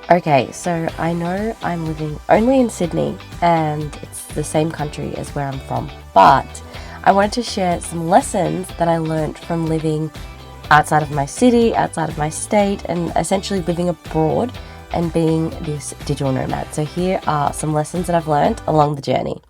Okay, so I know I'm living only in Sydney and it's the same country as where I'm from, but I wanted to share some lessons that I learned from living outside of my city, outside of my state, and essentially living abroad and being this digital nomad. So here are some lessons that I've learned along the journey.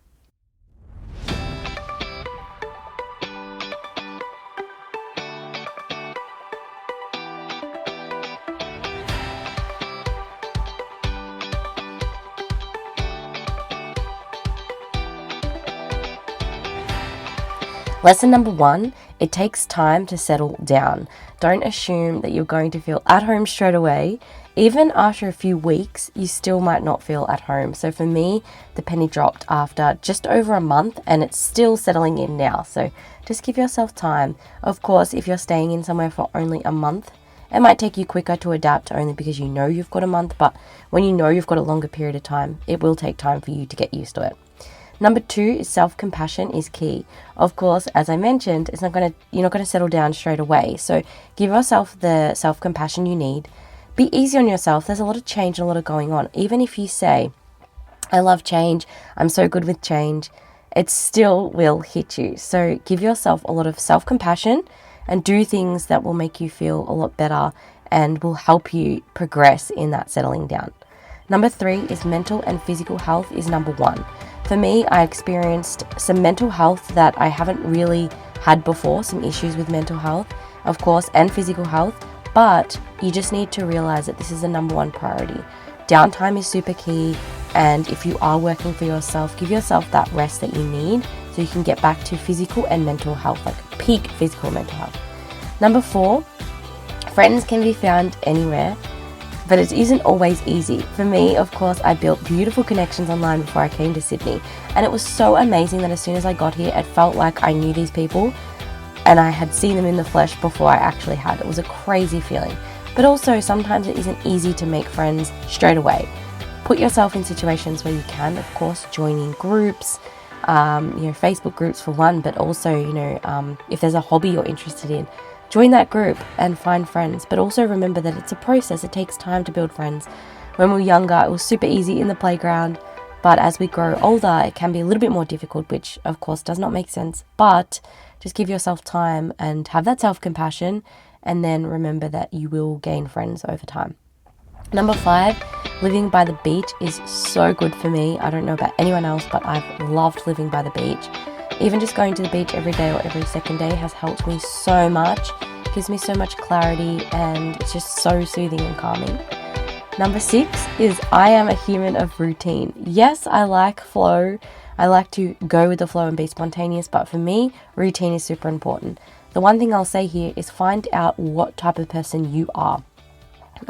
Lesson number one, it takes time to settle down. Don't assume that you're going to feel at home straight away. Even after a few weeks, you still might not feel at home. So for me, the penny dropped after just over a month and it's still settling in now. So just give yourself time. Of course, if you're staying in somewhere for only a month, it might take you quicker to adapt only because you know you've got a month. But when you know you've got a longer period of time, it will take time for you to get used to it. Number two is self-compassion is key. Of course, as I mentioned, you're not gonna settle down straight away. So give yourself the self-compassion you need. Be easy on yourself. There's a lot of change and a lot of going on. Even if you say, I love change, I'm so good with change, it still will hit you. So give yourself a lot of self-compassion and do things that will make you feel a lot better and will help you progress in that settling down. Number three is mental and physical health is number one. For me, I experienced some mental health that I haven't really had before, some issues with mental health, of course, and physical health, but you just need to realize that this is the number one priority. Downtime is super key, and if you are working for yourself, give yourself that rest that you need so you can get back to physical and mental health, like peak physical and mental health. Number four, friends can be found anywhere, but it isn't always easy. For me, of course, I built beautiful connections online before I came to Sydney. And it was so amazing that as soon as I got here, it felt like I knew these people and I had seen them in the flesh before I actually had. It was a crazy feeling. But also, sometimes it isn't easy to make friends straight away. Put yourself in situations where you can, of course, joining groups, Facebook groups for one, but also, if there's a hobby you're interested in, join that group and find friends, but also remember that it's a process. It takes time to build friends. When we were younger, it was super easy in the playground, but as we grow older, it can be a little bit more difficult, which of course does not make sense, but just give yourself time and have that self-compassion, and then remember that you will gain friends over time. Number five, living by the beach is so good for me. I don't know about anyone else, but I've loved living by the beach. Even just going to the beach every day or every second day has helped me so much. It gives me so much clarity and it's just so soothing and calming. Number six is I am a human of routine. Yes, I like flow. I like to go with the flow and be spontaneous, but for me, routine is super important. The one thing I'll say here is find out what type of person you are.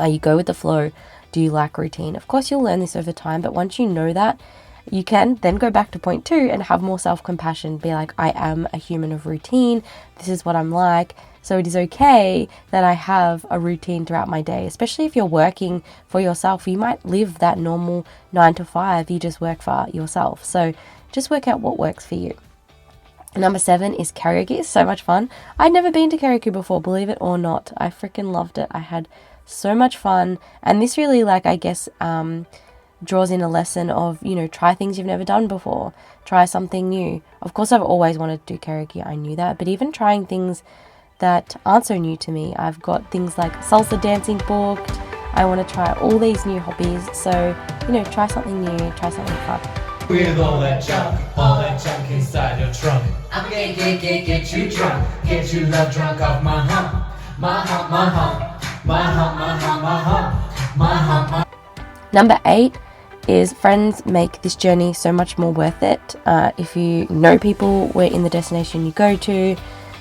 You go with the flow. Do you like routine? Of course, you'll learn this over time, but once you know that, you can then go back to point two and have more self-compassion. Be like, I am a human of routine. This is what I'm like. So it is okay that I have a routine throughout my day, especially if you're working for yourself. You might live that normal 9 to 5. You just work for yourself. So just work out what works for you. Number seven is karaoke. It's so much fun. I'd never been to karaoke before, believe it or not. I freaking loved it. I had so much fun. And this really, draws in a lesson of, try things you've never done before. Try something new. Of course, I've always wanted to do karaoke. I knew that. But even trying things that aren't so new to me. I've got things like salsa dancing booked. I want to try all these new hobbies. So, try something new. Try something fun. With all that junk inside your trunk. I'm gonna get you drunk. Get you love drunk off my hump. My hump, my hump. My hump, my hump, my hump. My hump, my. Number eight is friends make this journey so much more worth it. If you know people where in the destination you go to,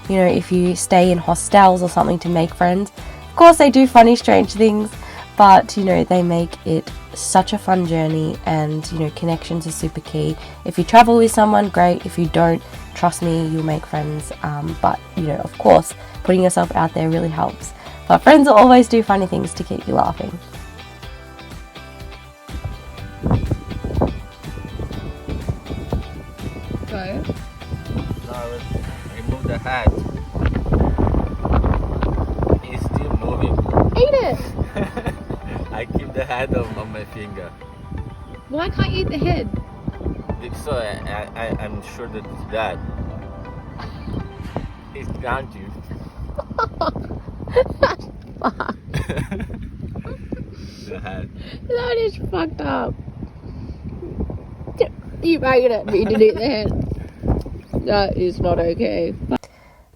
if you stay in hostels or something to make friends, of course they do funny, strange things, but, they make it such a fun journey and, connections are super key. If you travel with someone, great. If you don't, trust me, you'll make friends. But, of course, putting yourself out there really helps. But friends will always do funny things to keep you laughing. Go. Now let's remove the hat. He's still moving. Eat it! I keep the hand on my finger. Why can't you eat the head? So I'm sure that it's that. It's down to you. Fuck. The head. That is fucked up. You making it me to eat the head. That is not okay.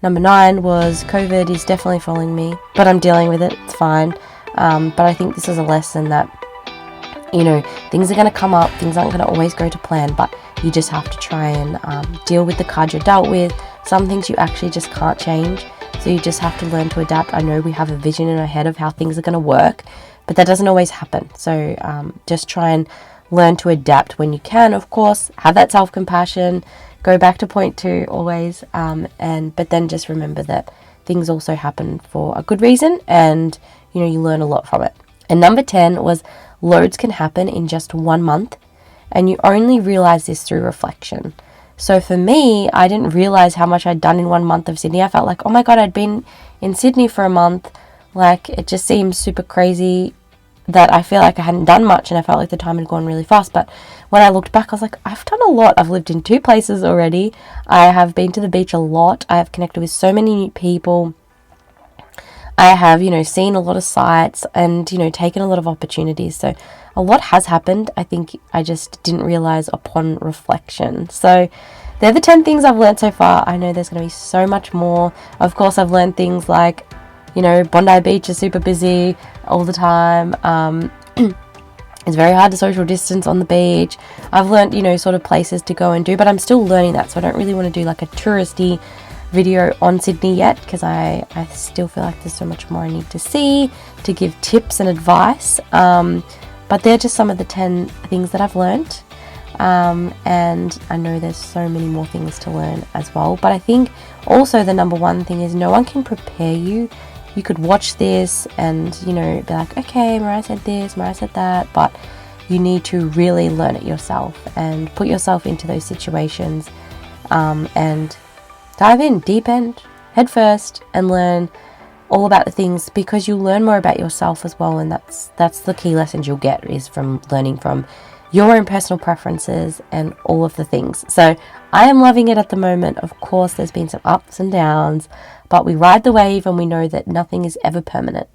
Number 9 was COVID is definitely following me, but I'm dealing with it. It's fine. But I think this is a lesson that, you know, things are going to come up. Things aren't going to always go to plan, but you just have to try and deal with the cards you're dealt with. Some things you actually just can't change, so you just have to learn to adapt. I know we have a vision in our head of how things are going to work, but that doesn't always happen. So just try and learn to adapt when you can. Of course, have that self-compassion. Go back to point 2 always, but then just remember that things also happen for a good reason, and you know, you learn a lot from it. And number 10 was loads can happen in just 1 month, and you only realize this through reflection. So for me, I didn't realize how much I'd done in 1 month of Sydney. I felt like, oh my God, I'd been in Sydney for a month. Like, it just seems super crazy that I feel like I hadn't done much, and I felt like the time had gone really fast. But when I looked back, I was like, I've done a lot. I've lived in 2 places already. I have been to the beach a lot. I have connected with so many new people. I have, you know, seen a lot of sights and, you know, taken a lot of opportunities. So a lot has happened. I think I just didn't realize upon reflection. So they're the 10 things I've learned so far. I know there's going to be so much more. Of course, I've learned things like, you know, Bondi Beach is super busy all the time. It's very hard to social distance on the beach. I've learned, you know, sort of places to go and do, but I'm still learning that. So I don't really want to do like a touristy video on Sydney yet, because I still feel like there's so much more I need to see to give tips and advice. But they're just some of the 10 things that I've learned. And I know there's so many more things to learn as well. But I think also the number 1 thing is no one can prepare you. You could watch this and, you know, be like, okay, Mariah said this, Mariah said that, but you need to really learn it yourself and put yourself into those situations, and dive in, deep end, head first, and learn all about the things, because you'll learn more about yourself as well. And that's the key lessons you'll get, is from learning from your own personal preferences and all of the things. So I am loving it at the moment. Of course, there's been some ups and downs, but we ride the wave and we know that nothing is ever permanent.